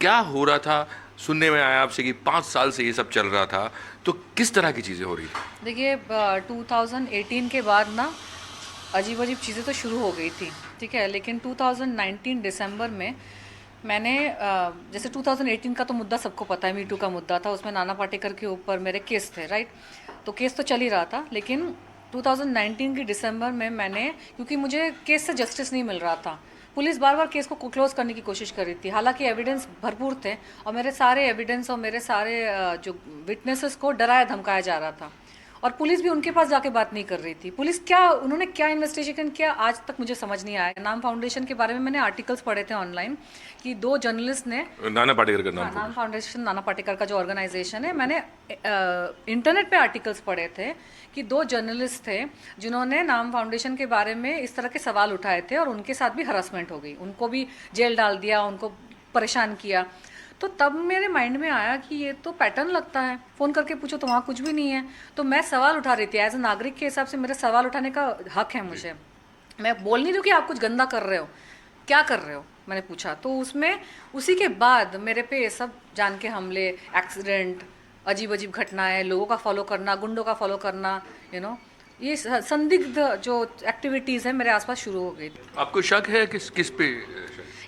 क्या हो रहा था? सुनने में आया आपसे कि 5 साल से ये सब चल रहा था, तो किस तरह की चीज़ें हो रही थी? देखिए 2018 के बाद ना अजीब अजीब चीज़ें तो शुरू हो गई थी, ठीक है। लेकिन 2019 दिसंबर में मैंने जैसे 2018 का तो मुद्दा सबको पता है, मीटू का मुद्दा था, उसमें नाना पाटेकर के ऊपर मेरे केस थे, राइट। तो केस तो चल ही रहा था, लेकिन 2019 की दिसंबर में मैंने, क्योंकि मुझे केस से जस्टिस नहीं मिल रहा था, पुलिस बार बार केस को क्लोज करने की कोशिश कर रही थी, हालांकि एविडेंस भरपूर थे और मेरे सारे एविडेंस और मेरे सारे जो विटनेसेस को डराया धमकाया जा रहा था। और पुलिस भी उनके पास जाके बात नहीं कर रही थी। पुलिस क्या, उन्होंने क्या इन्वेस्टिगेशन किया आज तक मुझे समझ नहीं आया। नाम फाउंडेशन के बारे में मैंने आर्टिकल्स पढ़े थे ऑनलाइन कि 2 जर्नलिस्ट ने, नाना पाटेकर का हाँ, नाम नाम फाउंडेशन नाना पाटेकर का जो ऑर्गेनाइजेशन है, मैंने इंटरनेट पे आर्टिकल्स पढ़े थे कि 2 जर्नलिस्ट थे जिन्होंने नाम फाउंडेशन के बारे में इस तरह के सवाल उठाए थे और उनके साथ भी हरासमेंट हो गई, उनको भी जेल डाल दिया, उनको परेशान किया। तो तब मेरे माइंड में आया कि ये तो पैटर्न लगता है, फ़ोन करके पूछो तो वहाँ कुछ भी नहीं है। तो मैं सवाल उठा रही थी, एज ए नागरिक के हिसाब से मेरे सवाल उठाने का हक है मुझे। मैं बोल नहीं रही हूँ कि आप कुछ गंदा कर रहे हो, क्या कर रहे हो, मैंने पूछा। तो उसमें उसी के बाद मेरे पे ये सब जान के हमले, एक्सीडेंट, अजीब अजीब घटनाएं, लोगों का फॉलो करना, गुंडों का फॉलो करना, ये संदिग्ध जो एक्टिविटीज़ है मेरे आसपास शुरू हो गई थी। आपको शक है किस किस पे?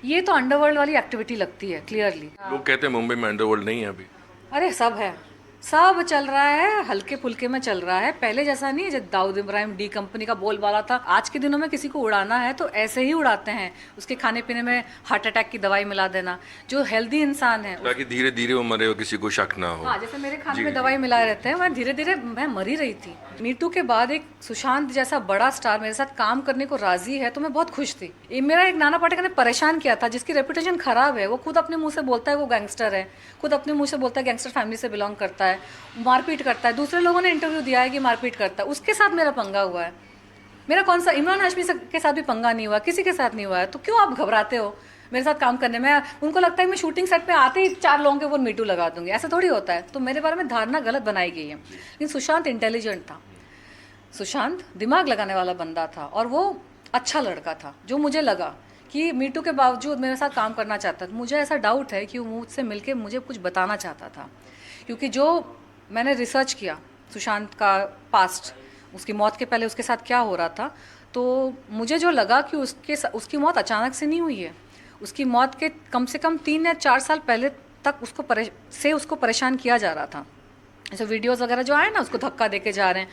ये तो अंडरवर्ल्ड वाली एक्टिविटी लगती है क्लियरली। लोग कहते हैं मुंबई में अंडरवर्ल्ड नहीं है अभी। अरे सब है, सब चल रहा है, हल्के फुल्के में चल रहा है, पहले जैसा नहीं है। जब दाऊद इब्राहिम डी कंपनी का बोलबाला था, आज के दिनों में किसी को उड़ाना है तो ऐसे ही उड़ाते हैं, उसके खाने पीने में हार्ट अटैक की दवाई मिला देना। जो हेल्दी इंसान है, ताकि धीरे धीरे वो मरे हो, किसी को शक ना हो। हाँ, जैसे मेरे खाने में दवाई मिलाए रहते हैं, मैं धीरे धीरे मैं मरी रही थी। मीटू के बाद एक सुशांत जैसा बड़ा स्टार मेरे साथ काम करने को राजी है, तो मैं बहुत खुश थी। ये मेरा एक नाना पाटेकर ने परेशान किया था, जिसकी रेपुटेशन खराब है, वो खुद अपने मुंह से बोलता है वो गैंगस्टर है, खुद अपने मुंह से बोलता है गैंगस्टर फैमिली से बिलोंग करता है, मारपीट करता है। दूसरे लोगों ने इंटरव्यू दिया है कि मारपीट करता है, उसके साथ मेरा पंगा हुआ है। मेरा कौन सा इमरान हाशमी के साथ भी पंगा नहीं हुआ, किसी के साथ नहीं हुआ है, तो क्यों आप घबराते हो मेरे साथ काम करने में? उनको लगता है मैं शूटिंग सेट पे आते ही 4 लोगों के ऊपर मीटू लगा दूंगी, ऐसा थोड़ी होता है। तो मेरे बारे में धारणा गलत बनाई गई है। लेकिन सुशांत इंटेलिजेंट था, सुशांत दिमाग लगाने वाला बंदा था और वो अच्छा लड़का था, जो मुझे लगा कि मीटू के बावजूद मेरे साथ काम करना चाहता था। मुझे ऐसा डाउट है कि वो मुझसे मिलके मुझे कुछ बताना चाहता था, क्योंकि जो मैंने रिसर्च किया सुशांत का पास्ट, उसकी मौत के पहले उसके साथ क्या हो रहा था, तो मुझे जो लगा कि उसकी मौत अचानक से नहीं हुई है। उसकी मौत के कम से कम 3 या 4 साल पहले तक उसको परेशान किया जा रहा था। ऐसे वीडियोस वगैरह जो आए ना, उसको धक्का देके जा रहे हैं,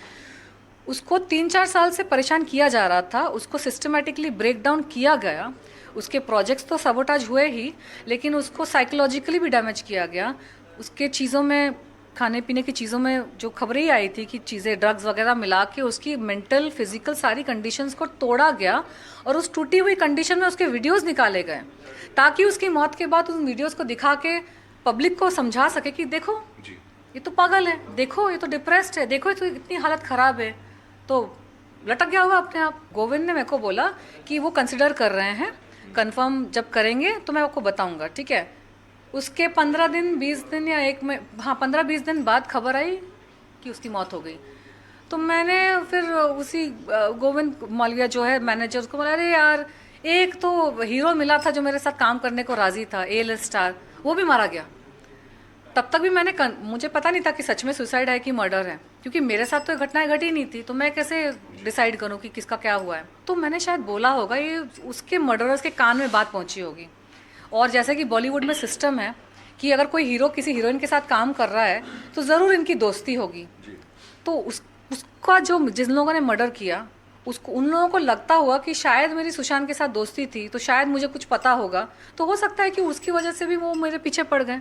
उसको 3-4 साल से परेशान किया जा रहा था। उसको सिस्टमेटिकली ब्रेक डाउन किया गया, उसके प्रोजेक्ट्स तो सबोटाज हुए ही, लेकिन उसको साइकोलॉजिकली भी डैमेज किया गया। उसके चीज़ों में, खाने पीने की चीज़ों में जो खबरें ही आई थी कि चीज़ें ड्रग्स वगैरह मिला के उसकी मेंटल फिजिकल सारी कंडीशंस को तोड़ा गया, और उस टूटी हुई कंडीशन में उसके वीडियोस निकाले गए ताकि उसकी मौत के बाद उन वीडियोस को दिखा के पब्लिक को समझा सके कि देखो जी। ये तो पागल है, देखो ये तो डिप्रेस्ड है, देखो ये तो इतनी हालत ख़राब है। तो लटक गया होगा अपने आप। गोविंद ने मेरे को बोला कि वो कंसिडर कर रहे हैं, कंफर्म जब करेंगे तो मैं आपको बताऊंगा, ठीक है। उसके 15 दिन 20 दिन या एक में, हाँ 15-20 दिन बाद खबर आई कि उसकी मौत हो गई। तो मैंने फिर उसी गोविंद मालविया जो है मैनेजर, उसको बोला, अरे यार एक तो हीरो मिला था जो मेरे साथ काम करने को राजी था, A-list स्टार, वो भी मारा गया। तब तक भी मुझे पता नहीं था कि सच में सुसाइड है कि मर्डर है, क्योंकि मेरे साथ तो ये घटनाएं घटी नहीं थी, तो मैं कैसे डिसाइड करूं कि किसका क्या हुआ है। तो मैंने शायद बोला होगा, ये उसके मर्डरर्स के कान में बात पहुंची होगी। और जैसे कि बॉलीवुड में सिस्टम है कि अगर कोई हीरो किसी हीरोइन के साथ काम कर रहा है तो ज़रूर इनकी दोस्ती होगी। तो उसका जो, जिन लोगों ने मर्डर किया, उसको, उन लोगों को लगता हुआ कि शायद मेरी सुशांत के साथ दोस्ती थी, तो शायद मुझे कुछ पता होगा, तो हो सकता है कि उसकी वजह से भी वो मेरे पीछे पड़ गए।